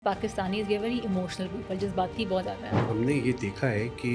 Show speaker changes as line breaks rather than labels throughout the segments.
Pakistanis वे very emotional people, जज़्बाती बहुत ज़्यादा है।
हमने ये देखा है कि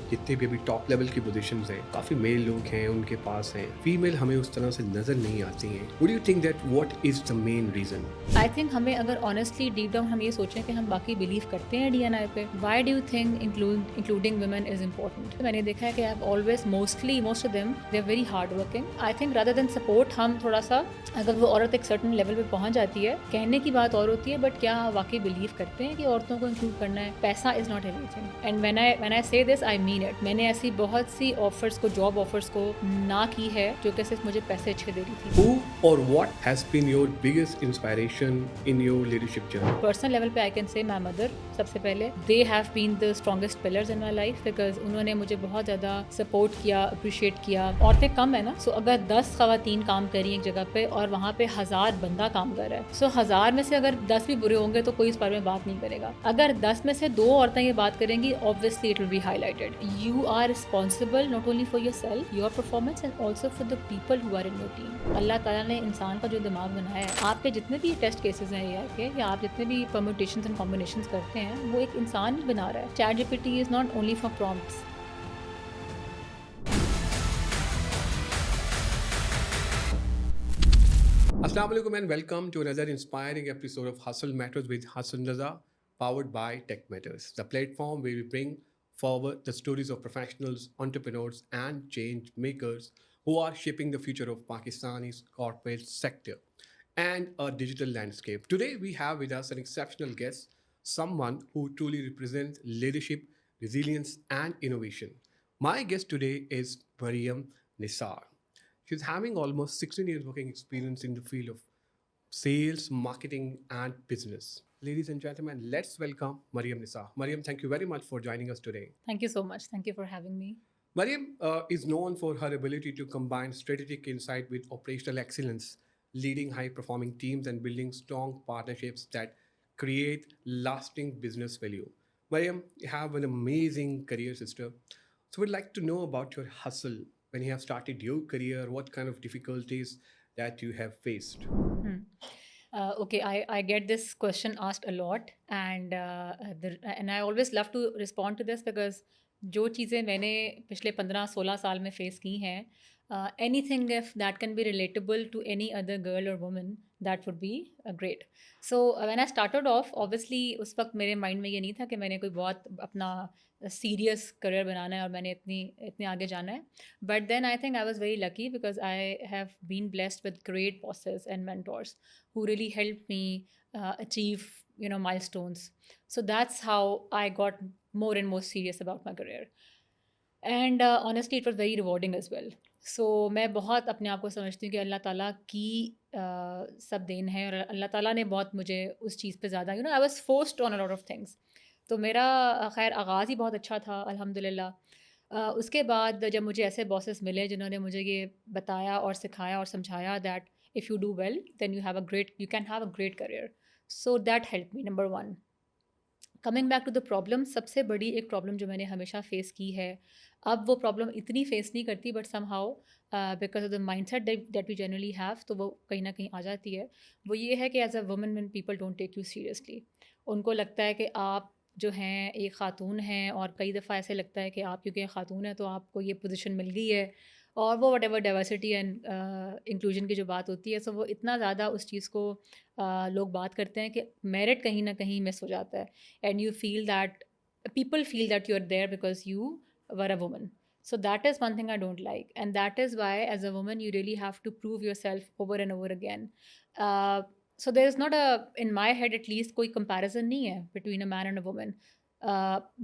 जितने भी अभी टॉप लेवल की पोजीशंस हैं, काफ़ी मेल लोग हैं उनके पास हैं, फीमेल हमें उस तरह से नज़र नहीं आती हैं। Would you think that what is the main reason?
I think हमें अगर ऑनेस्टली डीप डाउन हम ये सोचें कि हम बाकी बिलीव करते हैं डीएनए पे, why do you think including women is important? मैंने देखा है कि I have always mostly most of them they are very hard working. I think rather than support हम थोड़ा सा, अगर वो औरत एक सर्टन लेवल पे पहुंच जाती है, कहने की बात और होती है, बट क्या आप वाकई बिलीव करते हैं कि औरतों को इंक्लूड करना है? पैसा is not everything, and when I से दिस आई मीन इट। मैंने ऐसी बहुत सी ऑफर्स को, जॉब ऑफर्स को ना की है जो कि सिर्फ मुझे पैसे अच्छे दे रही थी।
Who or what has been your biggest inspiration in your leadership journey?
Personal level पे I can say my mother, सबसे पहले they have been the strongest pillars in my life, because उन्होंने मुझे बहुत ज़्यादा सपोर्ट किया, अप्रिशिएट किया। औरतें कम है ना, सो अगर 10 खवातीन काम करी एक जगह पे और वहाँ पे 1000 बंदा काम कर रहा है, सो 1000 में से अगर 10 भी बुरे होंगे तो कोई इस बारे में बात नहीं करेगा। अगर 10 में से 2 औरतें ये बात करेंगी, obviously it will be highlighted. You are responsible not only for yourself, your performance, and also for the people who are in your team. अल्लाह ताला ने इंसान का जो दिमाग बनाया है, आपके जितने भी टेस्ट केसेस हैं एआई के, या आप जितने भी परम्यूटेशंस एंड कॉम्बिनेशंस करते हैं, वो एक इंसान ही बना रहा है। Chat GPT is not only for prompts.
Assalamu alaikum and welcome to another inspiring episode of Hustle Matters with Hassan Raza, powered by Tech Matters, the platform where we bring forward the stories of professionals, entrepreneurs, and change makers who are shaping the future of Pakistani's corporate sector and a digital landscape. Today, we have with us an exceptional guest, someone who truly represents leadership, resilience, and innovation. My guest today is Mariam Nisar. She's having almost 16 years working experience in the field of sales, marketing, and business. Ladies and gentlemen, let's welcome Mariam Nisar. Mariam, thank you very much for joining us today.
Thank you so much, thank you for having me.
Mariam is known for her ability to combine strategic insight with operational excellence, leading high performing teams and building strong partnerships that create lasting business value. Mariam, you have an amazing career, sister. So, we'd like to know about your hustle when you have started your career, what kind of difficulties that you have faced.
Okay, I get this question asked a lot, and I always love to respond to this because जो चीज़ें मैंने पिछले 15-16 साल में face की हैं, anything if that can be relatable to any other girl or woman, that would be great. So when I started off, obviously उस वक्त मेरे माइंड में ये नहीं था कि मैंने कोई बहुत अपना सीरियस करियर बनाना है और मैंने इतनी इतने आगे जाना है. But then I think I was very lucky because I have been blessed with great bosses and mentors who really helped me achieve milestones. So that's how I got more and more serious about my career. And honestly it was very rewarding as well. So मैं बहुत अपने आप को समझती हूँ कि अल्लाह ताला की सब देन है, और अल्लाह ताला ने बहुत मुझे उस चीज़ पे ज़्यादा I was forced on a lot of things. तो मेरा खैर आगाज़ ही बहुत अच्छा था अल्हम्दुलिल्लाह. उसके बाद जब मुझे ऐसे बॉसेस मिले जिन्होंने मुझे ये बताया और सिखाया और समझाया that if you do well then you can have a great career. So that help me, number one. Coming back to the problem, सबसे बड़ी एक प्रॉब्लम जो मैंने हमेशा फेस की है, अब वो प्रॉब्लम इतनी फेस नहीं करती, but somehow because of the mindset that we generally have, तो वो कहीं ना कहीं आ जाती है. वो ये है कि as a woman when people don't take you seriously, उनको लगता है कि आप जो हैं एक ख़ातून हैं, और कई दफ़ा ऐसे लगता है कि आप क्योंकि एक ख़ातून है तो आपको ये पोजीशन मिल गई है, और वो what ever diversity and inclusion की जो बात होती है, सो वो इतना ज़्यादा उस चीज़ को लोग बात करते हैं कि मेरिट कहीं ना कहीं मिस हो जाता है. And you feel that people feel that you're there because you were a woman. So that is one thing I don't like, and that is why as a woman you really have to prove yourself over and over again. So there is not a, in my head at least, कोई comparison नहीं है between a man and a woman.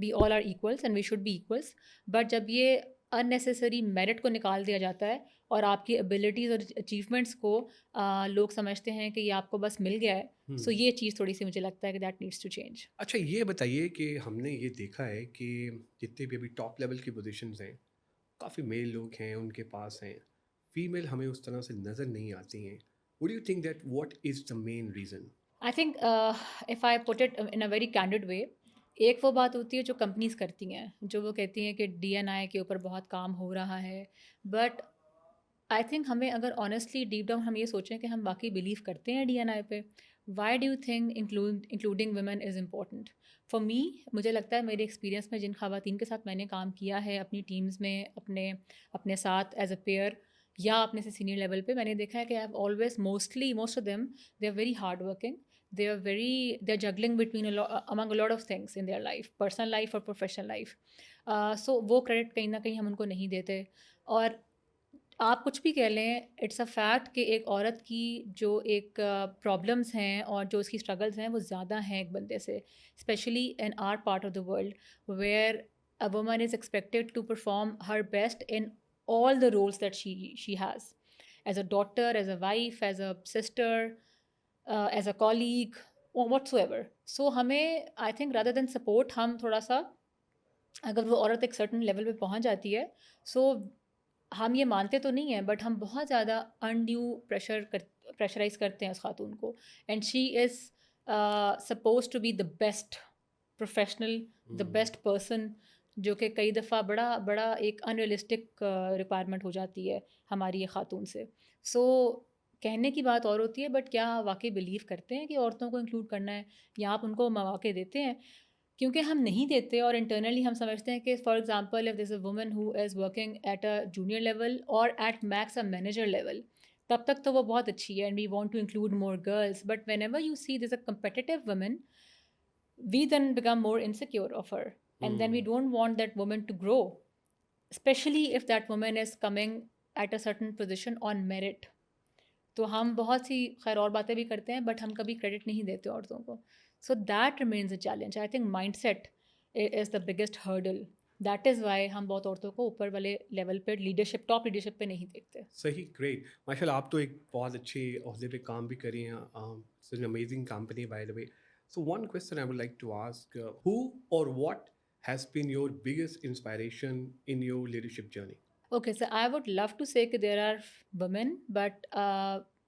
We all are equals and we should be equals. But जब ये unnecessary merit को निकाल दिया जाता है और आपकी abilities और achievements को लोग समझते हैं कि ये आपको बस मिल गया है, सो ये चीज़ थोड़ी सी मुझे लगता है कि दैट नीड्स टू चेंज.
अच्छा, ये बताइए कि हमने ये देखा है कि जितने भी अभी टॉप लेवल की पोजीशंस हैं, काफ़ी मेल लोग हैं उनके पास हैं, फीमेल हमें उस तरह से नज़र नहीं आती हैं. Would you think that what is the main reason?
I think if I put it in a very candid way, एक वो बात होती है जो कंपनीज करती हैं, जो वो कहती हैं कि डीएनआई के ऊपर बहुत काम हो रहा है, बट आई थिंक हमें अगर ऑनेस्टली डीप डाउन हम ये सोचें कि हम बाकी बिलीव करते हैं डीएनआई पे, why do you think including women is important for me? मुझे लगता है मेरे एक्सपीरियंस में जिन खवातीन के साथ मैंने काम किया है अपनी टीम्स में, अपने अपने साथ एज अ पेयर या अपने से सीनियर लेवल पे, मैंने देखा है कि I have always most of them they are very hard working, they are juggling between among a lot of things in their life, personal life और प्रोफेशनल लाइफ। सो वो क्रेडिट कहीं ना कहीं हम उनको नहीं देते। और आप कुछ भी कह लें, इट्स अ फैक्ट कि एक औरत की जो एक प्रॉब्लम्स हैं और जो उसकी स्ट्रगल्स हैं वो ज़्यादा हैं एक बंदे से, specially in our part of the world where a woman is expected to perform her best in all the roles that she has, as a daughter, as a wife, as a sister, as a colleague, or whatsoever. So हमें I think rather than support, हम थोड़ा सा, अगर वो औरत एक certain level पे पहुंच जाती है, सो हम ये मानते तो नहीं हैं बट हम बहुत ज़्यादा अनड्यू प्रेशराइज करते हैं उस खातून को, and she is suppose to be the best professional, the best person, जो कि कई दफ़ा बड़ा बड़ा एक अनरियलिस्टिक रिक्वायरमेंट हो जाती है हमारी ये खातून से। सो कहने की बात और होती है, बट क्या वाकई बिलीव करते हैं कि औरतों को इंक्लूड करना है, या आप उनको मौके देते हैं? क्योंकि हम नहीं देते और इंटरनली हम समझते हैं कि for example if this a woman who is working at a junior level और at max a manager level, तब तक तो वो बहुत अच्छी है and we want to include more girls, but whenever you see this a competitive women, we then become more insecure of her, and then we
Hmm.
don't want that woman to grow, especially if that woman is coming at a certain position on merit. तो हम बहुत सी खैर और बातें भी करते हैं but हम कभी क्रेडिट नहीं देते औरतों को। So that remains a challenge. I think mind set is the biggest hurdle. That is why हम बहुत औरतों को ऊपर वाले लेवल पे, लीडरशिप, टॉप लीडरशिप पे नहीं देखते।
सही, ग्रेट। माशाल्लाह, आप तो एक बहुत अच्छे ओहदे पे काम भी करी हैं। It's an amazing company by the way. So one question I would like to ask, who और what has been your biggest inspiration in your leadership journey?
Okay, so I would love to say that there are women, but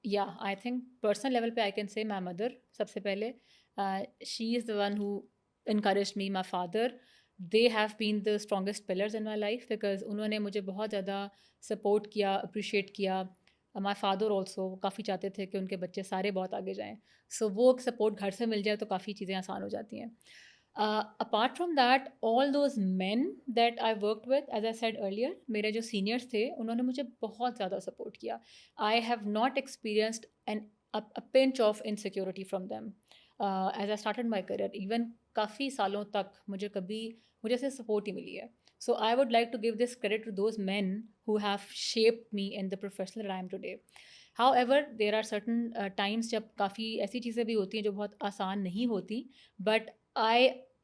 yeah, I think personal level पे I can say my mother सबसे पहले. She is the one who encouraged me. My father, they have been the strongest pillars in my life because उन्होंने मुझे बहुत ज़्यादा support किया, appreciate किया. My father also काफ़ी चाहते थे कि उनके बच्चे सारे बहुत आगे जाएं. So वो support घर से मिल जाए तो काफ़ी चीज़ें आसान हो जाती हैं. Apart from that, all those men that I worked with, as I said earlier, मेरे जो seniors थे उन्होंने मुझे बहुत ज़्यादा support किया. I have not experienced a pinch of insecurity from them as I started my career. Even काफ़ी सालों तक मुझे ऐसे support ही मिली है. So I would like to give this credit to those men who have shaped me in the professional that I am today. However, there are certain times जब काफ़ी ऐसी चीज़ें भी होती हैं जो बहुत आसान नहीं होती, but I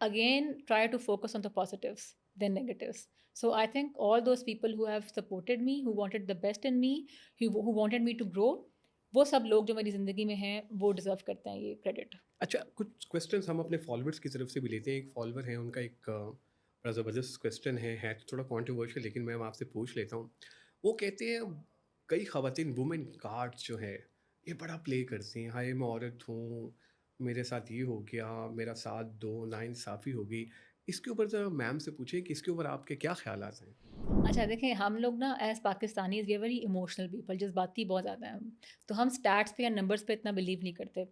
again try to focus on the positives than negatives. So I think all those people who have supported me, who wanted the best in me, who wanted me to grow, वो सब लोग जो मेरी ज़िंदगी में हैं वो deserve करते हैं ये क्रेडिट।
अच्छा, कुछ क्वेश्चंस हम अपने फॉलोअर्स की तरफ से भी लेते हैं। एक फॉलोअर है, उनका एक बड़ा ज़बरदस्त क्वेश्चन है तो थोड़ा कंट्रोवर्शियल, लेकिन मैं आपसे पूछ लेता हूँ। वो कहते हैं, कई ख़वातीन वुमेन कार्ड्स जो है ये बड़ा प्ले करती हैं। हाय, मैं औरत हूँ, मेरे साथ ये हो गया, मेरा साथ दो, नाइंसाफ़ी हो गई। इसके ऊपर ज़रा मैम से पूछें कि इसके ऊपर आपके क्या ख़्यालात हैं?
अच्छा देखिए, हम लोग ना as Pakistanis we are very emotional people, जज़्बाती बहुत ज़्यादा हैं हम। तो हम स्टैट्स पे या नंबर्स पे इतना बिलीव नहीं करते।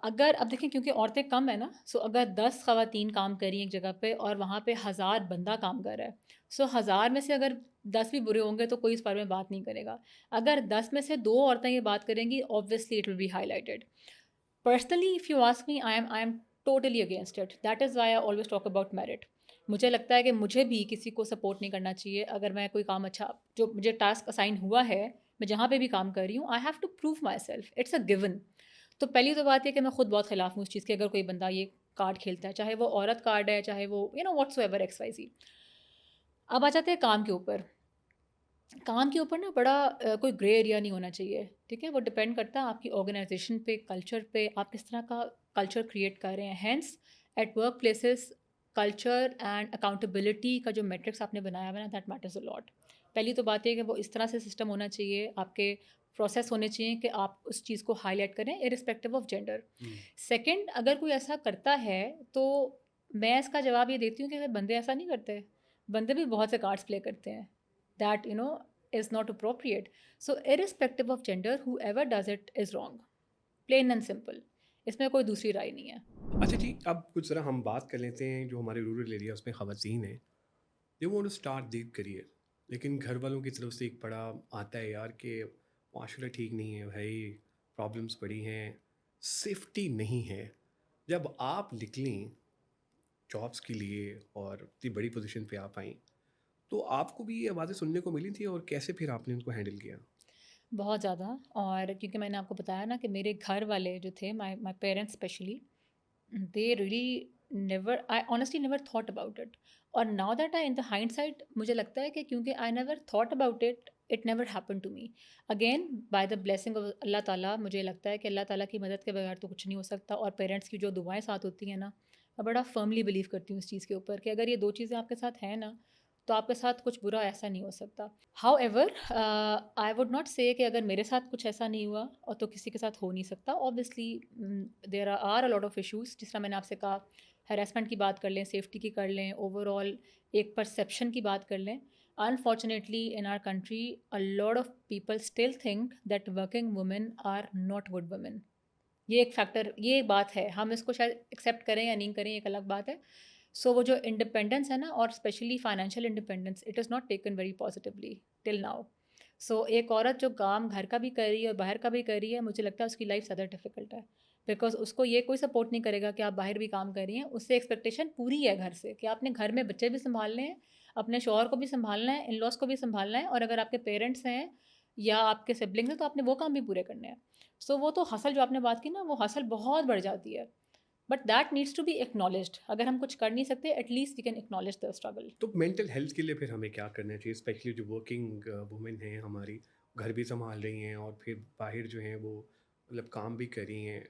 अगर अब देखें, क्योंकि औरतें कम है ना, सो अगर 10 ख़वातीन काम कर रही हैं एक जगह पे और वहाँ पे 1000 बंदा काम कर रहा है, सो 1000 में से अगर 10 भी बुरे होंगे तो कोई इस बारे में बात नहीं करेगा। अगर 10 में से 2 औरतें ये बात करेंगी, obviously it will B highlighted. Personally if you ask me, I am totally against it. That is why I always talk about merit. मुझे लगता है कि मुझे भी किसी को सपोर्ट नहीं करना चाहिए अगर मैं कोई काम अच्छा, जो मुझे टास्क असाइन हुआ है, मैं जहाँ पे भी काम कर रही हूँ, I have to prove myself, it's a given. तो पहली तो बात है कि मैं खुद बहुत खिलाफ हूँ उस चीज़ के, अगर कोई बंदा ये कार्ड खेलता है, चाहे वो औरत कार्ड है, चाहे वो व्हाट्सोएवर एक्स वाई जी। अब आ जाते हैं काम के ऊपर। काम के ऊपर ना बड़ा कोई ग्रे एरिया नहीं होना चाहिए, ठीक है? वो डिपेंड करता है आपकी ऑर्गेनाइजेशन पे, कल्चर पे, आप किस तरह का कल्चर क्रिएट कर रहे हैं। Hence at workplaces, culture and accountability का जो मैट्रिक्स आपने बनाया हुआ है ना, दैट मैटर्स अ लॉट। पहली तो बात है कि वो इस तरह से सिस्टम होना चाहिए, आपके प्रोसेस होने चाहिए कि आप उस चीज़ को हाईलाइट करें irrespective of gender.
Hmm.
Second, अगर कोई ऐसा करता है तो मैं इसका जवाब ये देती हूँ कि बंदे ऐसा नहीं करते, बंदे भी बहुत से कार्ड्स प्ले करते हैं, that is not appropriate. So irrespective of gender, whoever does it is wrong. Plain and simple, इसमें कोई दूसरी राय नहीं है।
अच्छा जी, अब कुछ ज़रा हम बात कर लेते हैं जो हमारे रूरल एरियाज़ में ख़वातीन हैं, they want to start their career, लेकिन घर वालों की तरफ से एक बड़ा आता है यार कि माशरा ठीक नहीं है भाई, प्रॉब्लम्स बड़ी हैं, सेफ्टी नहीं है। जब आप निकलीं जॉब्स के लिए और इतनी बड़ी पोजीशन पे आप आईं, तो आपको भी ये आवाज़ें सुनने को मिली थी और कैसे फिर आपने उनको हैंडल किया?
बहुत ज़्यादा। और क्योंकि मैंने आपको बताया ना कि मेरे घर वाले जो थे, my my parents specially, they really never, I honestly never thought about it. और now that I in the hindsight मुझे लगता है कि क्योंकि I never thought about it, it never happen to me. Again by the blessing of अल्लाह ताला, मुझे लगता है कि अल्लाह ताला की मदद के बगैर तो कुछ नहीं हो सकता, और पेरेंट्स की जो दुआएं साथ होती हैं ना, मैं बड़ा फर्मली बिलीव करती हूँ इस चीज़ के ऊपर कि अगर ये दो चीज़ें आपके साथ हैं ना, तो आपके साथ कुछ बुरा ऐसा नहीं हो सकता। हाउएवर आई वुड नॉट से कि अगर मेरे साथ कुछ ऐसा नहीं हुआ और तो किसी के साथ हो नहीं सकता। Obviously there are a lot of issues, जिस तरह मैंने आपसे कहा, हैरेसमेंट की बात कर लें, सेफ्टी की कर लें, ओवरऑल एक परसेप्शन की बात कर लें। Unfortunately in our country a lot of people still think that working women are not good women. ये एक फैक्टर, ये एक बात है, हम इसको शायद एक्सेप्ट करें या नहीं करें, एक अलग बात है। सो वो जो इंडिपेंडेंस है ना, और specially financial independence, it is not taken very positively till now. So एक औरत जो काम घर का भी कर रही है और बाहर का भी कर रही है, मुझे लगता है उसकी लाइफ ज़्यादा डिफिकल्ट है, बिकॉज उसको ये कोई सपोर्ट नहीं करेगा कि आप बाहर भी काम कर रही हैं। उससे एक्सपेक्टेशन पूरी है घर से कि आपने घर में बच्चे भी संभालने हैं, अपने शौहर को भी संभालना है, इन लॉज को भी संभालना है, और अगर आपके पेरेंट्स हैं या आपके सिबलिंग्स हैं तो आपने वो काम भी पूरे करने हैं। सो वो तो हसल जो आपने बात की ना, वो हसल बहुत बढ़ जाती है, but that needs to be acknowledged. अगर हम कुछ कर नहीं सकते, at least we can acknowledge the struggle.
तो मेंटल हेल्थ के लिए फिर हमें क्या करना चाहिए? स्पेशली जो वर्किंग वुमेन हैं हमारी, घर भी सँभाल रही हैं और फिर बाहर जो हैं वो मतलब काम भी कर रही हैं।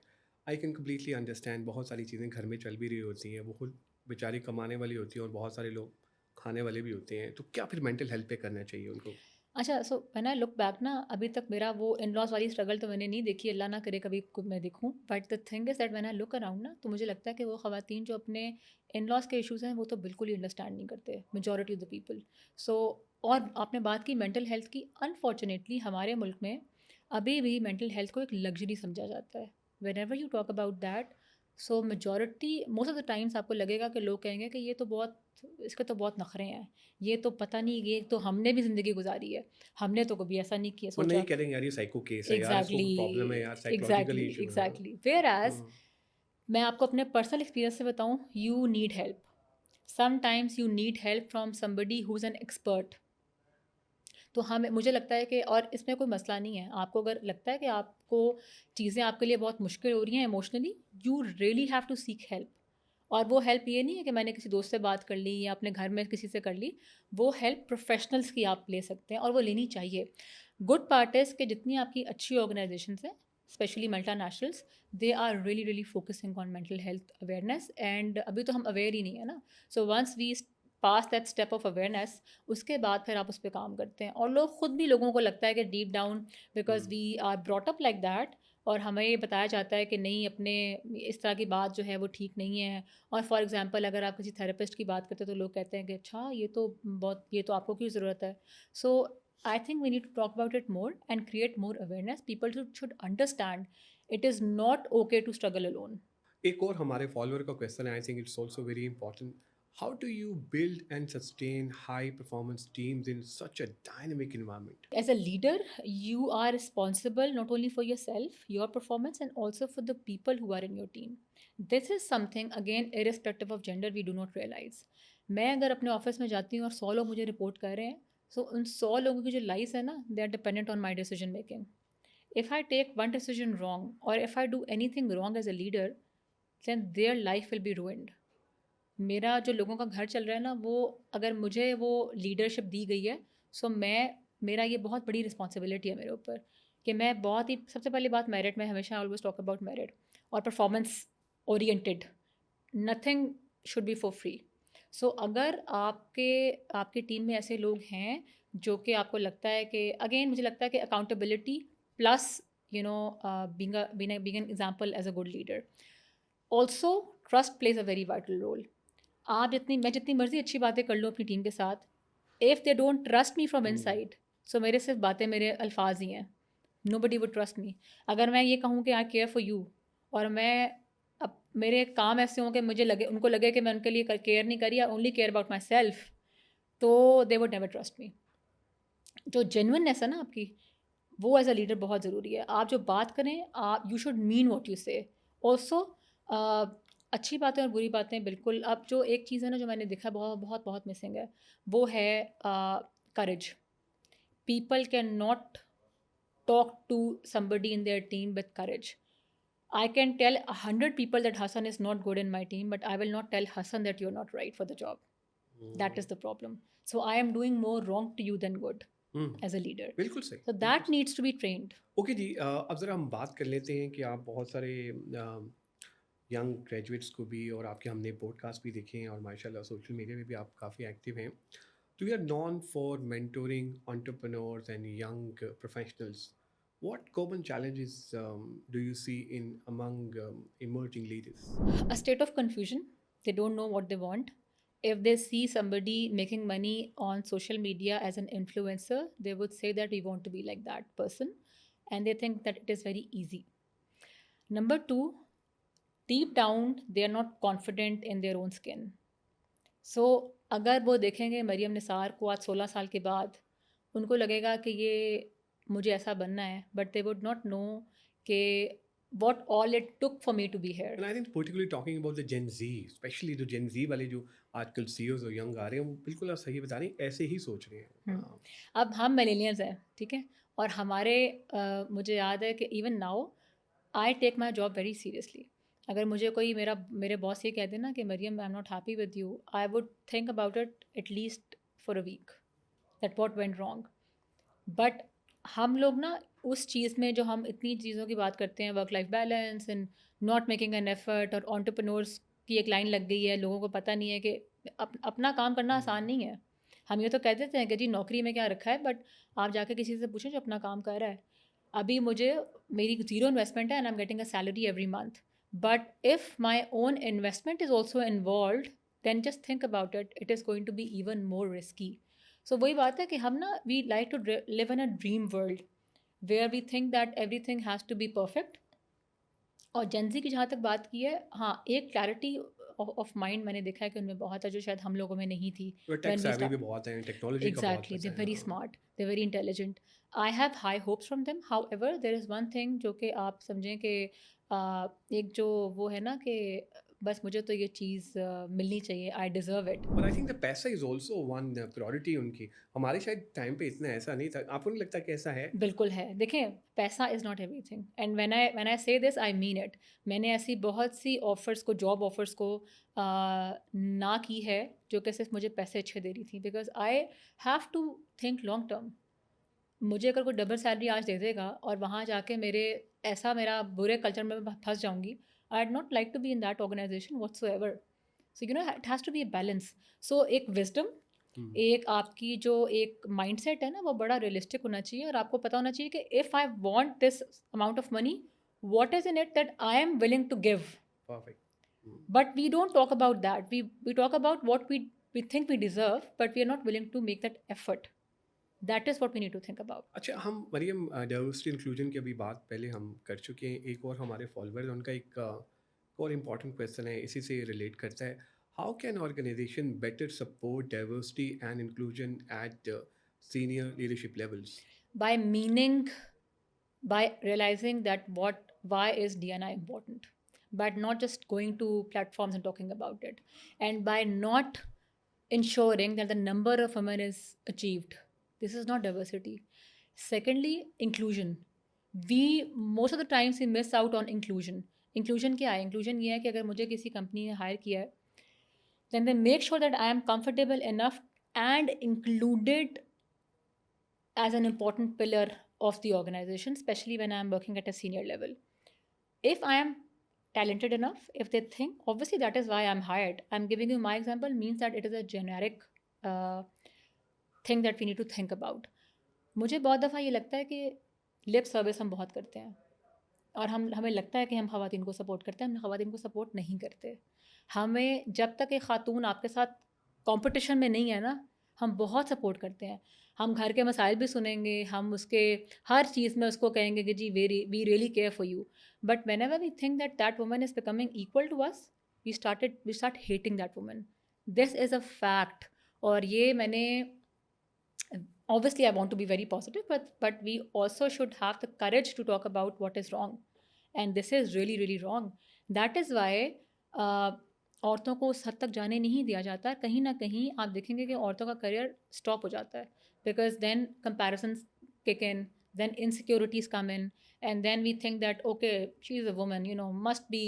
आई कैन कंप्लीटली अंडरस्टैंड, बहुत सारी चीज़ें घर में चल भी रही होती हैं, वो खुद बेचारी कमाने वाली होती हैं और बहुत सारे लोग खाने वाले भी होते हैं। तो क्या फिर मेंटल हेल्थ पे करना चाहिए उनको?
अच्छा, so when I look back ना, अभी तक मेरा वो इन लॉज वाली स्ट्रगल तो मैंने नहीं देखी, अल्लाह ना करे कभी मैं देखूं। But the thing is that when I look around ना, तो मुझे लगता है कि वो खवातीन जो अपने इन लॉज के इश्यूज हैं वो तो बिल्कुल ही अंडरस्टैंड नहीं करते, मेजोरिटी ऑफ द पीपल। सो और आपने बात की मेंटल हेल्थ की, अनफॉर्चुनेटली हमारे मुल्क में अभी भी मेंटल हेल्थ को एक लग्जरी समझा जाता है। When ever you talk about that, so majority most of the times आपको लगेगा कि लोग कहेंगे कि ये तो बहुत, इसके तो बहुत नखरे हैं, ये तो पता नहीं, ये तो हमने भी ज़िंदगी गुजारी है, हमने तो कभी ऐसा नहीं किया,
वरना ये
सोचा।
कह देंगे यार ये साइको केस है यार, इसको
एग्जैक्टली,
कोई प्रॉब्लम है यार, साइकोलॉजिकल
एग्जैक्टली,
इश्यू है। हाँ।
एग्जैक्टली। वेयर एज
हुँ।
मैं आपको अपने पर्सनल एक्सपीरियंस से बताऊं, you need help. Sometimes you need help from somebody who is an expert. तो हमें, मुझे लगता है कि, और इसमें कोई मसला नहीं है, आपको अगर लगता है कि आपको चीज़ें आपके लिए बहुत मुश्किल हो रही हैं emotionally, you really have to seek help. और वो हेल्प ये नहीं है कि मैंने किसी दोस्त से बात कर ली या अपने घर में किसी से कर ली। वो हेल्प प्रोफेशनल्स की आप ले सकते हैं, और वो लेनी चाहिए। गुड पार्ट इज़ कि जितनी आपकी अच्छी ऑर्गेनाइजेशंस हैं, specially multinationals, they are really really focusing on mental health awareness. And अभी तो हम अवेयर ही नहीं है ना। So once we pass that step of awareness, उसके बाद फिर आप उस पर काम करते हैं, और लोग खुद भी, लोगों को लगता है कि deep down, because
hmm.
We are brought up like that, और हमें ये बताया जाता है कि नहीं, अपने इस तरह की बात जो है वो ठीक नहीं है। और फॉर एग्जांपल अगर आप किसी थेरेपिस्ट की बात करते हैं तो लोग कहते हैं कि अच्छा, ये तो बहुत, ये तो आपको क्यों ज़रूरत है। So I think we need to talk about it more and create more awareness. People should understand it is not okay to struggle alone.
एक और हमारे फॉलोअर का क्वेश्चन है, I think it's also very important. How do you build and sustain high performance teams in such a dynamic environment?
As a leader, you are responsible not only for yourself, your performance, and also for the people who are in your team. This is something, again, irrespective of gender, we do not realize. मैं अगर अपने office में जाती हूँ और 100 लोग मुझे report कर रहे हैं, सो उन 100 लोगों की जो लाइफ है ना, they are dependent on my decision making. If I take one decision wrong, और if I do anything wrong as a leader, then their life will be ruined. मेरा जो लोगों का घर चल रहा है ना, वो, अगर मुझे वो लीडरशिप दी गई है, सो मैं, मेरा ये बहुत बड़ी रिस्पॉन्सिबिलिटी है मेरे ऊपर कि मैं बहुत ही, सबसे पहली बात मेरिट, में हमेशा ऑलवेज टॉक अबाउट मेरिट और performance oriented. Nothing should be for free. So अगर आपके आपकी टीम में ऐसे लोग हैं जो कि आपको लगता है कि, अगेन मुझे लगता है कि accountability plus, you know, being an example as a good leader. Also trust plays a very vital role. आप जितनी, मैं जितनी मर्जी अच्छी बातें कर लूँ अपनी टीम के साथ, if they don't trust me from
हुँ।
इनसाइड, सो मेरे सिर्फ बातें, मेरे अल्फाज ही हैं। Nobody would trust me. अगर मैं ये कहूँ कि आई केयर फॉर यू और मैं अब मेरे काम ऐसे हों कि मुझे लगे उनको लगे कि मैं उनके लिए केयर नहीं करी, I only care about myself, तो they would never trust me. जो जेन्युइननेस है ना आपकी, वो एज अ लीडर बहुत ज़रूरी है. आप जो बात करें, आप you should mean what you से. ऑल्सो अच्छी बातें और बुरी बातें बिल्कुल. अब जो एक चीज़ है ना जो मैंने देखा बहुत बहुत बहुत मिसिंग है, वो है करेज. People cannot talk to somebody in their team with courage. I can tell 100 people that Hassan is not good in my team, but I will not tell Hassan that you're not right for the job. That is the problem. So I am doing more wrong to you than good
hmm,
as a leader.
बिल्कुल सही,
So
बिल्कुल
that
सही.
needs to be trained.
Okay जी, अब ज़रा हम बात कर लेते हैं कि आप बहुत सारे यंग ग्रेजुएट्स को भी और आपके हमने पॉडकास्ट भी देखे हैं और माशाल्लाह सोशल मीडिया में भी आप काफ़ी एक्टिव हैं. तो you are known for mentoring entrepreneurs and young professionals. What common challenges do you see in among emerging leaders?
A state of confusion. They don't know what they want. If they see somebody making money on social media as an influencer, they would say that we want to be like that person. And they think that it is very easy. Number two, deep down, they are not confident in their own skin. So, अगर वो देखेंगे मरियम निसार को आज 16 साल के बाद, उनको लगेगा कि ये मुझे ऐसा बनना है, but they would not know कि what all it took for me to be here.
And I think particularly talking about the Gen Z, especially जो Gen Z वाले जो आजकल CEOs और यंग आ रहे हैं, वो बिल्कुल आप सही बता रही हैं, ऐसे ही सोच रहे हैं.
अब हम मिलेनियल्स हैं, ठीक है, और हमारे मुझे याद है कि even now I take my job very seriously. अगर मुझे कोई मेरे बॉस ये कह दे ना कि Maryam I am not happy with you, I would think about it at least for a week that what went wrong. But हम लोग ना उस चीज़ में जो हम इतनी चीज़ों की बात करते हैं, work life balance and not making an effort, और एंटरप्रेन्योर्स की एक लाइन लग गई है, लोगों को पता नहीं है कि अपना काम करना आसान नहीं है. हम ये तो कह देते हैं कि जी नौकरी में क्या रखा है, बट आप जाके किसी से पूछें जो अपना काम कर रहा है. अभी मेरी ज़ीरो इन्वेस्टमेंट है and I am getting a salary every month, but if my own investment is also involve, then just think about it, it is going to be even more risky. So वही बात है कि हम ना we like to live in a dream world where we think that everything has to be perfect. और Gen Z की जहाँ तक बात की है, हाँ, एक क्लैरिटी ऑफ माइंड मैंने देखा है कि उनमें बहुत है जो शायद हम लोगों में नहीं थी.
तो टेक
व्हेन वी
savvy भी
स्टार्ट,
बहुत हैं, टेक्नोलॉजी का बहुत
एग्जैक्टली, दे
पता है.
Very smart, they very intelligent. I have high hopes from them. How ever there is one thing जो कि आप समझें कि एक जो वो है ना कि बस मुझे तो ये चीज़ मिलनी चाहिए, आई डिज़र्व इट.
और आई थिंक द पैसा इज ऑल्सो वन प्रायोरिटी उनकी. हमारे शायद टाइम पे इतना ऐसा नहीं था. आपको नहीं लगता कि ऐसा है?
बिल्कुल है. देखें, पैसा is not everything, and when I से दिस आई मीन इट. मैंने ऐसी बहुत सी ऑफ़र्स को, जॉब ऑफ़र्स को ना की है जो कि सिर्फ मुझे पैसे अच्छे दे रही थी, because I have to think long term. मुझे अगर कोई डबल सैलरी आज दे देगा और वहाँ जाके मेरा बुरे कल्चर में मैं फँस जाऊँगी, I would not like to be in that organisation whatsoever. So it has to be a balance. So एक विज़डम, एक आपकी जो एक माइंडसेट है ना, वो बड़ा रियलिस्टिक होना चाहिए, और आपको पता होना चाहिए कि if I want this amount of money, what is in it that I am willing to give.
Perfect.
But we don't talk about that. We talk about what we think we deserve, but we are not willing to make that effort. That is what we need to think about.
अच्छा, हम Maryam diversity inclusion की अभी बात पहले हम कर चुके हैं. एक और हमारे फॉलोअर्स, उनका एक और इम्पॉर्टेंट क्वेश्चन है, इसी से रिलेट करता है. How can organisation better support diversity and inclusion at senior leadership levels?
By meaning, by realizing that why is DNI important, but not just going to platforms and talking about it, and by not ensuring that the number of women is achieved. This is not diversity. Secondly, inclusion. We most of the times we miss out on inclusion. Inclusion क्या है? Inclusion ये है कि अगर मुझे किसी company ने higher किया है, then they make sure that I am comfortable enough and included as an important pillar of the organization, especially when I'm working at a senior level. If I am talented enough, if they think, obviously that is why I'm hired. I'm giving you my example, means that it is a generic uh, thing that we need to think about. मुझे बहुत दफ़ा ये लगता है कि lip service हम बहुत करते हैं, और हमें लगता है कि हम ख़वातीन को सपोर्ट करते हैं. हम ख़वातीन को सपोर्ट नहीं करते. हमें जब तक एक ख़ातून आपके साथ कंपटीशन में नहीं है ना, हम बहुत सपोर्ट करते हैं. हम घर के मसाइल भी सुनेंगे, हम उसके हर चीज़ में उसको कहेंगे कि जी we really care for you. But whenever we think that that woman is becoming equal to us, we start hating that woman. This is a fact. और ये मैंने, obviously I want to be very positive, but we also should have the courage to talk about what is wrong, and this is really really wrong. That is why uh, औरतों को उस हद तक जाने नहीं दिया जाता। कहीं ना कहीं आप देखेंगे कि औरतों का करियर स्टॉप हो जाता है, because then comparisons kick in, then insecurities come in, and then we think that okay, she is a woman, you know, must be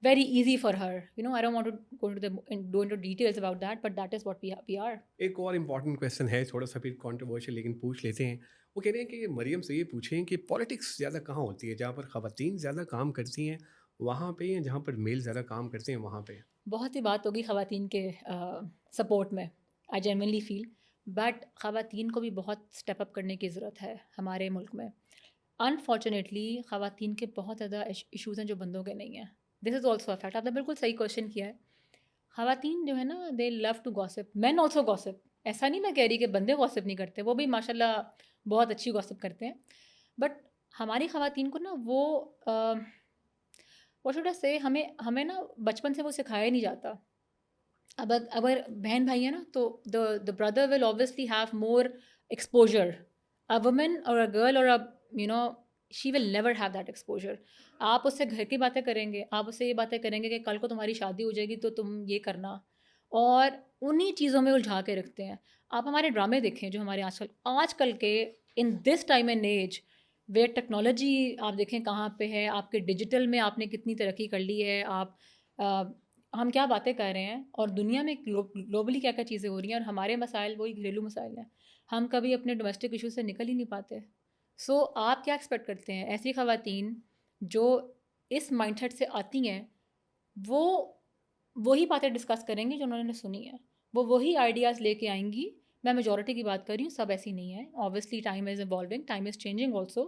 very easy for her, you know. I don't want to go into details about that, but that is what we are.
एक और important question है, थोड़ा सा फिर controversial, लेकिन पूछ लेते हैं। वो कह रहे हैं कि मरियम से ये पूछें कि पॉलिटिक्स ज़्यादा कहाँ होती है, जहाँ पर ख़वातीन ज़्यादा काम करती हैं वहाँ पे, या जहाँ पर मेल ज़्यादा काम करते हैं वहाँ पे?
बहुत ही बात होगी ख़वातीन के सपोर्ट में, आई जेन्युइनली फ़ील। बट ख़वातीन को भी बहुत स्टेप अप करने की ज़रूरत है हमारे मुल्क में। अनफॉर्चुनेटली ख़वातीन के बहुत ज़्यादा इश्यूज़ हैं जो बंदों के नहीं हैं। This is also a fact. आपने बिल्कुल सही क्वेश्चन किया है। ख़वातीन जो है ना, they love to gossip, men also gossip. ऐसा नहीं मैं कह रही कि बंदे गॉसिप नहीं करते, वो भी माशाल्लाह बहुत अच्छी गॉसिप करते हैं। बट हमारी ख़वातीन को ना वो व्हाट शुड आई से, हमें हमें ना बचपन से वो सिखाया नहीं जाता। अब अगर बहन भाई है ना, तो the brother will obviously have more exposure. A woman और अ गर्ल और a, you know, she will never have that exposure. आप उससे घर की बातें करेंगे, आप उससे ये बातें करेंगे कि कल को तुम्हारी शादी हो जाएगी तो तुम ये करना, और उन्हीं चीज़ों में उलझा के रखते हैं। आप हमारे ड्रामे देखें जो हमारे आजकल आजकल के, in this time and age, way technology आप देखें कहाँ पे है, आपके डिजिटल में आपने कितनी तरक्की कर ली है। आप हम क्या बातें कर रहे हैं, और दुनिया में ग्लोबली क्या क्या चीज़ें हो रही हैं, और हमारे मसाइल वही घरेलू मसाइल हैं। हम कभी अपने डोमेस्टिक इशू से निकल ही नहीं पाते। सो आप क्या एक्सपेक्ट करते हैं ऐसी ख़वातीन जो इस माइंडसेट से आती हैं, वो वही बातें डिस्कस करेंगी जो उन्होंने सुनी है, वो वही आइडियाज़ लेके आएंगी। मैं मेजोरिटी की बात कर रही हूँ, सब ऐसी नहीं है। Obviously time is evolving, time is changing also,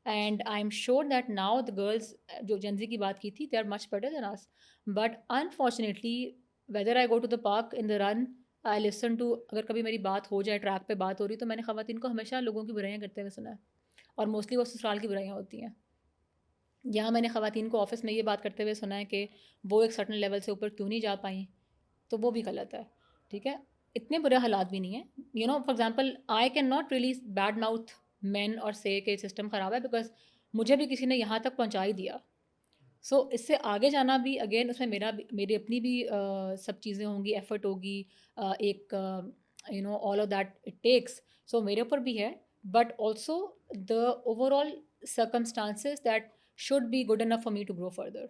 and I am sure that now the girls, जो जेंजी की बात की थी, they are much better than us. But unfortunately whether I go to the park in the run, I listen to, अगर कभी मेरी बात हो जाए, ट्रैक पे बात हो रही, तो मैंने ख़वातीन को हमेशा लोगों की बुराइयां करते हुए सुना है, और मोस्टली वो ससुराल की बुराइयां होती हैं। यहाँ मैंने ख़वातीन को ऑफिस में ये बात करते हुए सुना है कि वो एक सर्टन लेवल से ऊपर क्यों नहीं जा पाई, तो वो भी गलत है। ठीक है, इतने बुरे हालात भी नहीं है। You know, for example I can not really bad mouth man और से कि सिस्टम ख़राब है, बिकॉज मुझे भी किसी ने यहाँ तक पहुँचा ही दिया। सो इससे आगे जाना भी अगेन, उसमें मेरी अपनी भी सब चीज़ें होंगी, एफर्ट होगी, एक you know, all of that it takes. So मेरे ऊपर भी है, but also the overall circumstances that should be good enough for me to grow further.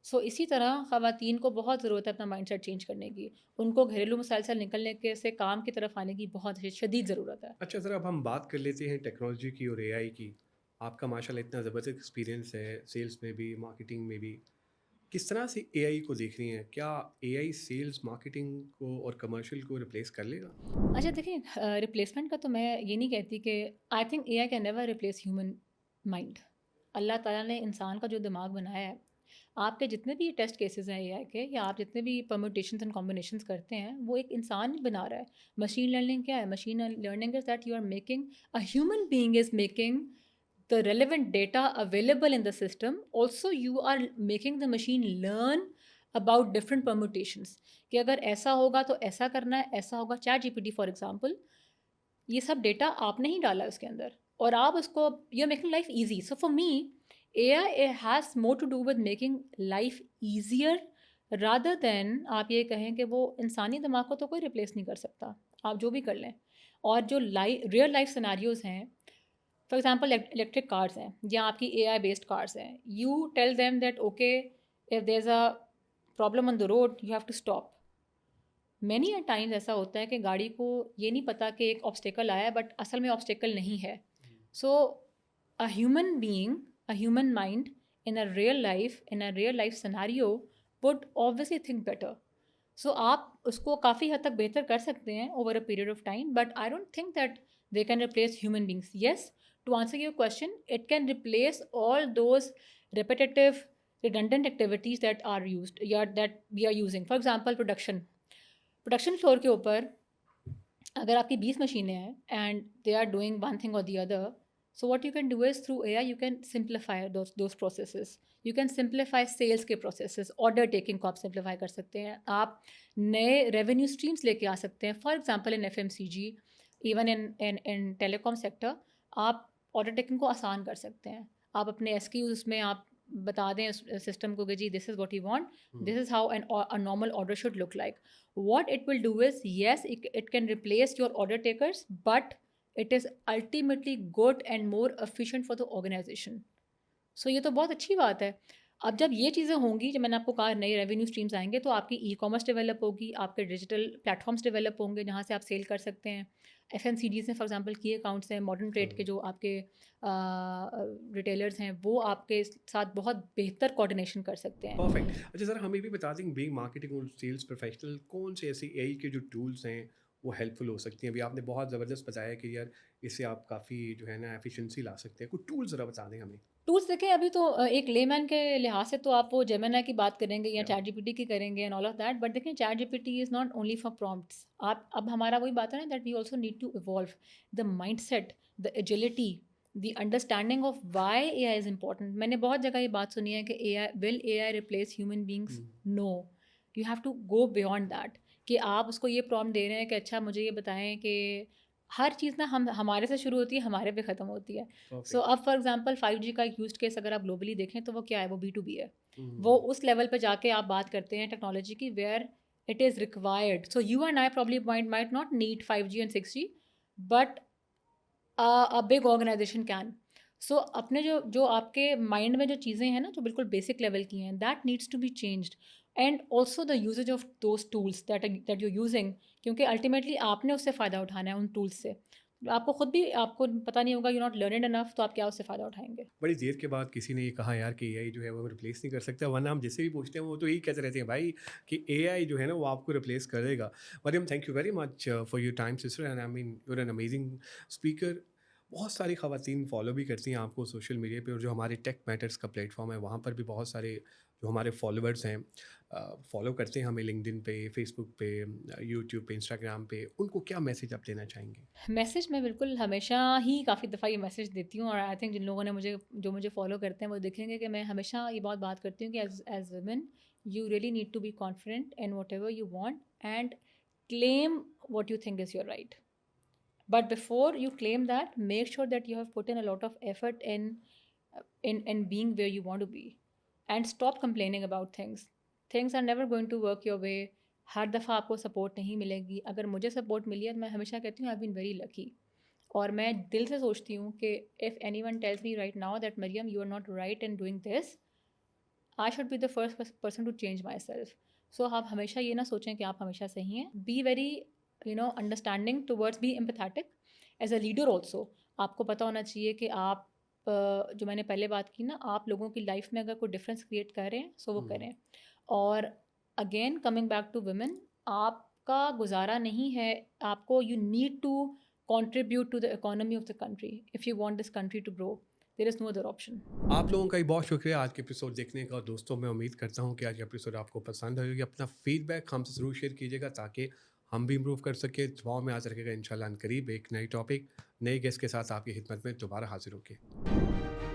So इसी तरह ख़वातीन को बहुत ज़रूरत है अपना माइंडसेट चेंज करने की। उनको घरेलू मसाइल से निकलने के से काम की तरफ आने की बहुत शदीद ज़रूरत है।
अच्छा, ज़रा अब हम बात कर लेते हैं टेक्नोलॉजी की और एआई की। आपका माशाल्लाह इतना ज़बरदस्त एक्सपीरियंस है, सेल्स में भी, मार्केटिंग में भी। किस तरह से एआई को देख रही हैं? क्या एआई सेल्स, मार्केटिंग को और कमर्शियल को रिप्लेस कर लेगा?
अच्छा देखिए, रिप्लेसमेंट का तो मैं ये नहीं कहती कि, I think AI can never replace human mind. अल्लाह ताला ने इंसान का जो दिमाग बनाया है, आपके जितने भी टेस्ट केसेस हैं एआई के, या आप जितने भी परम्यूटेशंस एंड कॉम्बिनेशंस करते हैं, वो एक इंसान ही बना रहा है। मशीन लर्निंग क्या है? Machine learning is that you are making, a human being is making the relevant data available in the system. Also you are making the machine learn about different permutations, कि अगर ऐसा होगा तो ऐसा करना है, ऐसा होगा। चैट जीपीटी फॉर एग्जांपल, ये सब डेटा आपने ही डाला है उसके अंदर, और आप उसको, you are making life easy. So for me, AI has more to do with making life easier, rather than आप ये कहें कि वो इंसानी दिमाग को तो कोई रिप्लेस नहीं कर सकता, आप जो भी कर लें। और जो रियल लाइफ सिनारियोज़ हैं, फॉर एग्जाम्पल इलेक्ट्रिक कार्स हैं या आपकी एआई बेस्ड कार्स हैं, you tell them that okay, if there is a problem on the road you have to stop. Many a times ऐसा होता है कि गाड़ी को ये नहीं पता कि एक ऑब्स्टेकल आया है, बट असल में ऑब्स्टेकल नहीं है। So a human being, a human mind in a real life, in a real life scenario would obviously think better. So आप उसको काफ़ी हद तक बेहतर कर सकते हैं over a period of time, but I don't think that they can replace human beings. Yes, to answer your question, it can replace all those repetitive redundant activities that are used, या that we are using. For example, production floor के ऊपर अगर आपकी 20 मशीनें हैं and they are doing one thing और the other, so what you can do is through AI you can simplify those processes. You can simplify sales के processes, order taking को आप सिंप्लीफाई कर सकते हैं, आप नए रेवेन्यू स्ट्रीम्स लेके आ सकते हैं। For example in FMCG, even in telecom sector, आप ऑर्डर टेकिंग को आसान कर सकते हैं। आप अपने एसक्यूज उसमें आप बता दें सिस्टम को कि जी this is what you want, this is how a normal order should look like. What it will do is, yes, it can replace your order takers, but it is ultimately good and more efficient for the organization. So ये तो बहुत अच्छी बात है। अब जब ये चीज़ें होंगी, जब मैंने आपको कहा नए रेवेन्यू स्ट्रीम्स आएंगे, तो आपकी ई कॉमर्स डेवलप होगी, आपके डिजिटल प्लेटफॉर्म्स डेवलप होंगे जहाँ से आप सेल कर सकते हैं। एफ एम सी डीज में फॉर एग्जाम्पल की अकाउंट्स हैं, मॉडर्न ट्रेड के जो आपके रिटेलर्स हैं, वो आपके साथ बहुत बेहतर कोऑर्डिनेशन कर सकते हैं।
परफेक्ट। अच्छा सर, हमें भी बता दें, बीइंग मार्केटिंग और सेल्स प्रोफेशनल, कौन से ऐसे एआई के जो टूल्स हैं वो हेल्पफुल हो सकती हैं? अभी आपने बहुत ज़बरदस्त बताया कि यार इससे आप काफ़ी जो है ना एफिशिएंसी ला सकते हैं। कुछ टूल्स ज़रा बता दें हमें।
टूल्स देखें, अभी तो एक लेमैन के लिहाज से तो आप वो जेमिनी की बात करेंगे या
या
चैट जीपीटी की करेंगे and all of that, but देखें ChatGPT is not only for prompts. आप अब हमारा वही बात है ना, that we also need to evolve the mindset, the agility, the understanding of why AI is important. मैंने बहुत जगह ये बात सुनी है कि AI replace human beings? No, you have to go beyond that. कि आप उसको ये प्रॉम्प्ट दे रहे हैं कि अच्छा मुझे ये बताएं कि हर चीज़ ना हम हमारे से शुरू होती है, हमारे पे ख़त्म होती है। So
perfect.
अब फॉर एग्जांपल 5G का यूज्ड केस अगर आप ग्लोबली देखें तो वो क्या है, वो B2B है। वो उस लेवल पे जाके आप बात करते हैं टेक्नोलॉजी की where it is required. So you and I probably might not need 5G and 6G, but a big organisation can. So अपने जो जो आपके माइंड में जो चीज़ें हैं ना, जो बिल्कुल बेसिक लेवल की हैं, that needs to be changed. And also the usages of those tools that you using, क्योंकि अल्टीमेटली आपने उससे फ़ायदा उठाना है उन टूल्स से। आपको खुद भी आपको पता नहीं होगा, यू नॉट लर्नड इनफ, तो आप क्या उससे फ़ायदा उठाएंगे?
बड़ी देर के बाद किसी ने ये कहा यार कि एआई जो है वो रिप्लेस नहीं कर सकता, वरना हम जिससे भी पूछते हैं वो तो यही कहते रहते हैं भाई कि एआई जो है ना वो आपको रिप्लेस कर देगा। Maryam, thank you very much for your time sister, and I mean you are an amazing speaker. बहुत सारी ख़वातीन फॉलो भी करती हैं आपको सोशल मीडिया पे, और जो हमारे टेक मैटर्स का प्लेटफॉर्म है वहाँ पर भी बहुत सारे जो हमारे फॉलोअर्स हैं फॉलो करते हैं हमें लिंक्डइन पे, फेसबुक पे, यूट्यूब पे, इंस्टाग्राम पे। उनको क्या मैसेज आप देना चाहेंगे?
मैसेज मैं बिल्कुल हमेशा ही काफ़ी दफ़ा ये मैसेज देती हूँ, और आई थिंक जिन लोगों ने मुझे फॉलो करते हैं वो देखेंगे कि मैं हमेशा ये बहुत बात करती हूँ कि as women you really need to be confident in whatever you want and claim what you think is your right. But before you claim that, make sure that you have put in a lot of effort in being where you want to be, and stop complaining about things. Things are never going to work your way. हर दफ़ा आपको support नहीं मिलेगी। अगर मुझे support मिली है तो मैं हमेशा कहती हूँ आई बीन वेरी लकी। और मैं दिल से सोचती हूँ कि if any one tells me right now that Maryam you are not right in doing this, I should be the first person to change myself. So आप हमेशा ये ना सोचें कि आप हमेशा सही हैं। Be very understanding towards, be empathetic as a leader also. आपको पता होना चाहिए कि आप जो मैंने पहले बात की ना, आप लोगों की लाइफ में अगर कोई डिफरेंस क्रिएट कर रहे हैं सो वो करें। और again coming back to women, आपका गुजारा नहीं है, आपको you need to contribute to the economy of the country if you want this country to grow. There is no other option.
आप लोगों का भी बहुत शुक्रिया आज के एपिसोड देखने का। दोस्तों, मैं उम्मीद करता हूँ कि आज का एपिसोड आपको पसंद आएगी। अपना फीडबैक हमसे ज़रूर शेयर कीजिएगा ताकि हम भी इम्प्रूव कर सकें। दुआओं में याद रखिएगा। इंशाल्लाह अनकरीब एक नई टॉपिक, नए गेस्ट के साथ आपकी खिदमत में दोबारा हाजिर होंगे।